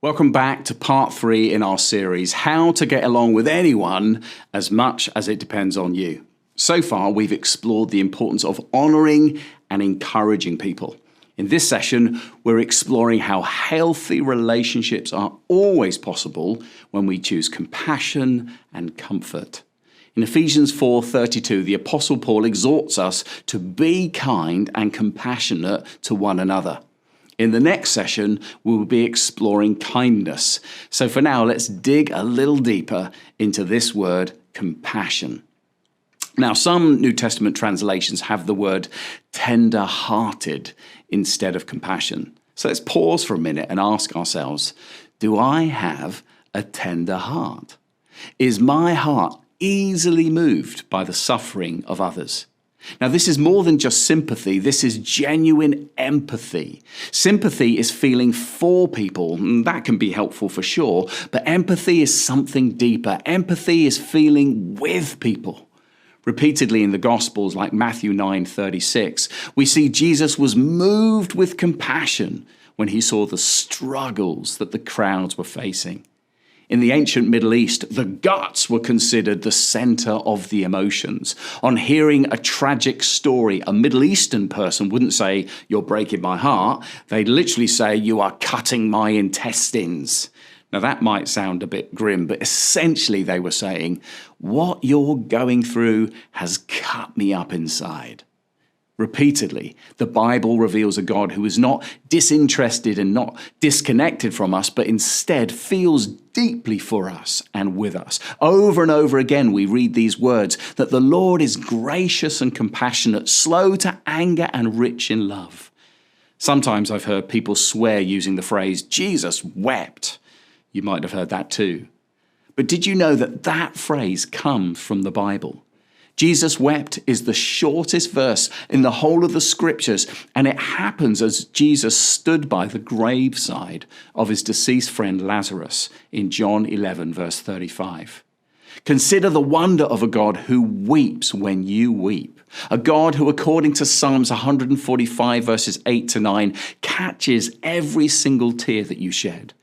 Welcome back to part 3 in our series, How to Get Along with Anyone as Much as It Depends on You. So far, we've explored the importance of honouring and encouraging people. In this session, we're exploring how healthy relationships are always possible when we choose compassion and comfort. In Ephesians 4:32, the Apostle Paul exhorts us to be kind and compassionate to one another. In the next session, we will be exploring kindness. So for now, let's dig a little deeper into this word, compassion. Now, some New Testament translations have the word tender-hearted instead of compassion. So let's pause for a minute and ask ourselves, do I have a tender heart? Is my heart easily moved by the suffering of others? Now, this is more than just sympathy. This is genuine empathy. Sympathy is feeling for people. And that can be helpful for sure. But empathy is something deeper. Empathy is feeling with people. Repeatedly in the Gospels, like Matthew 9:36, we see Jesus was moved with compassion when he saw the struggles that the crowds were facing. In the ancient Middle East, the guts were considered the center of the emotions. On hearing a tragic story, a Middle Eastern person wouldn't say, "You're breaking my heart." They'd literally say, "You are cutting my intestines." Now that might sound a bit grim, but essentially they were saying, "What you're going through has cut me up inside." Repeatedly, the Bible reveals a God who is not disinterested and not disconnected from us, but instead feels deeply for us and with us. Over and over again, we read these words, that the Lord is gracious and compassionate, slow to anger and rich in love. Sometimes I've heard people swear using the phrase, "Jesus wept." You might have heard that too. But did you know that that phrase comes from the Bible? Jesus wept is the shortest verse in the whole of the scriptures, and it happens as Jesus stood by the graveside of his deceased friend Lazarus in John 11, verse 35. Consider the wonder of a God who weeps when you weep. A God who, according to Psalms 145, verses 8 to 9, catches every single tear that you shed.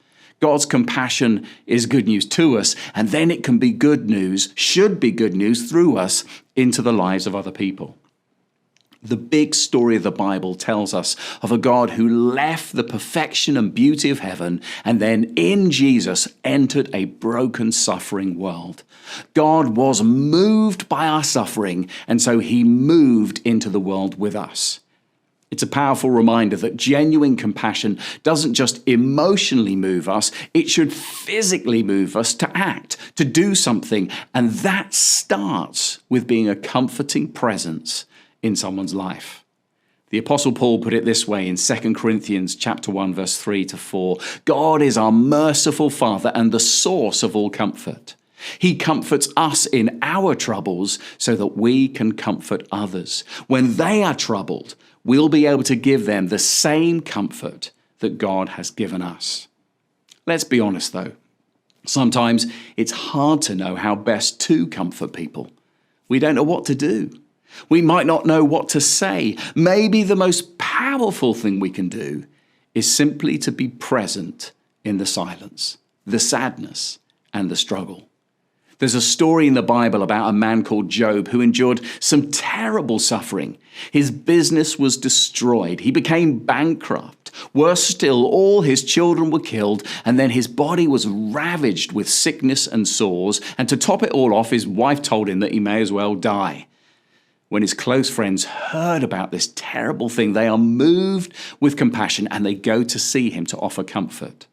God's compassion is good news to us, and then it can be good news, should be good news through us into the lives of other people. The big story of the Bible tells us of a God who left the perfection and beauty of heaven and then in Jesus entered a broken, suffering world. God was moved by our suffering, and so he moved into the world with us. It's a powerful reminder that genuine compassion doesn't just emotionally move us, it should physically move us to act, to do something. And that starts with being a comforting presence in someone's life. The Apostle Paul put it this way in 2 Corinthians chapter 1, verse 3 to 4. God is our merciful Father and the source of all comfort. He comforts us in our troubles so that we can comfort others. When they are troubled, we'll be able to give them the same comfort that God has given us. Let's be honest though. Sometimes it's hard to know how best to comfort people. We don't know what to do. We might not know what to say. Maybe the most powerful thing we can do is simply to be present in the silence, the sadness, and the struggle. There's a story in the Bible about a man called Job who endured some terrible suffering. His business was destroyed. He became bankrupt. Worse still, all his children were killed, and then his body was ravaged with sickness and sores. And to top it all off, his wife told him that he may as well die. When his close friends heard about this terrible thing, they are moved with compassion and they go to see him to offer comfort.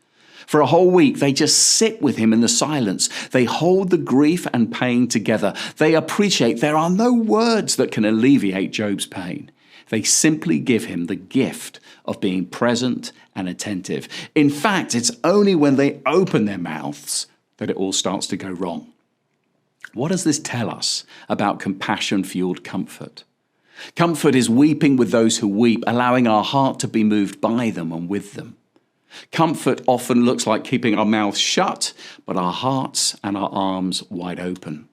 For a whole week, they just sit with him in the silence. They hold the grief and pain together. They appreciate there are no words that can alleviate Job's pain. They simply give him the gift of being present and attentive. In fact, it's only when they open their mouths that it all starts to go wrong. What does this tell us about compassion-fueled comfort? Comfort is weeping with those who weep, allowing our heart to be moved by them and with them. Comfort often looks like keeping our mouths shut, but our hearts and our arms wide open.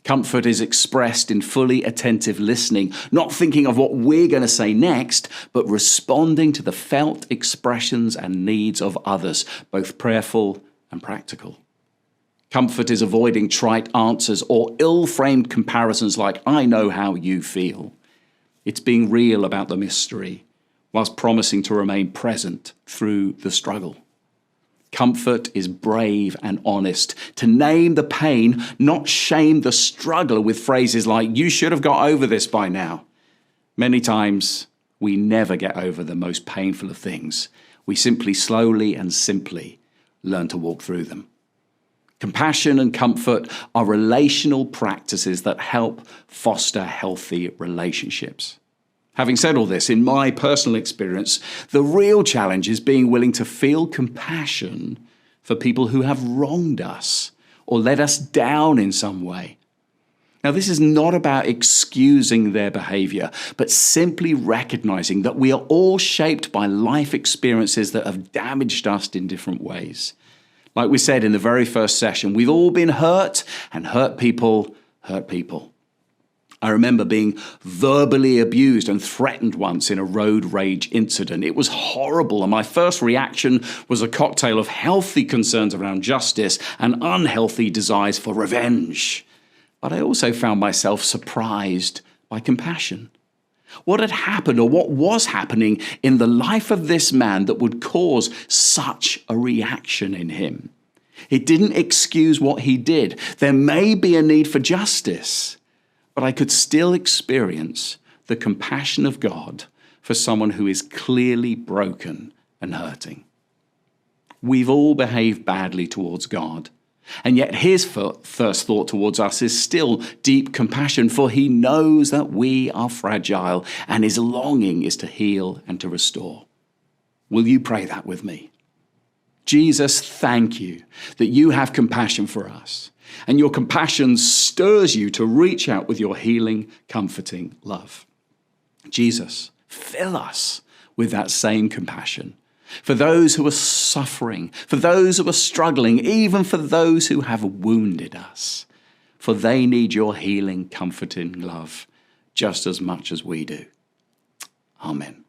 Comfort is expressed in fully attentive listening, not thinking of what we're going to say next, but responding to the felt expressions and needs of others, both prayerful and practical. Comfort is avoiding trite answers or ill-framed comparisons like, I know how you feel. It's being real about the mystery, whilst promising to remain present through the struggle. Comfort is brave and honest, to name the pain, not shame the struggle with phrases like, you should have got over this by now. Many times, we never get over the most painful of things. We simply slowly and simply learn to walk through them. Compassion and comfort are relational practices that help foster healthy relationships. Having said all this, in my personal experience, the real challenge is being willing to feel compassion for people who have wronged us or let us down in some way. Now, this is not about excusing their behavior, but simply recognizing that we are all shaped by life experiences that have damaged us in different ways. Like we said in the very first session, we've all been hurt, and hurt people hurt people. I remember being verbally abused and threatened once in a road rage incident. It was horrible, and my first reaction was a cocktail of healthy concerns around justice and unhealthy desires for revenge. But I also found myself surprised by compassion. What had happened, or what was happening in the life of this man that would cause such a reaction in him? It didn't excuse what he did. There may be a need for justice, but I could still experience the compassion of God for someone who is clearly broken and hurting. We've all behaved badly towards God, and yet his first thought towards us is still deep compassion, for he knows that we are fragile, and his longing is to heal and to restore. Will you pray that with me? Jesus, thank you that you have compassion for us, and your compassion stirs you to reach out with your healing, comforting love. Jesus, fill us with that same compassion for those who are suffering, for those who are struggling, even for those who have wounded us, for they need your healing, comforting love just as much as we do. Amen.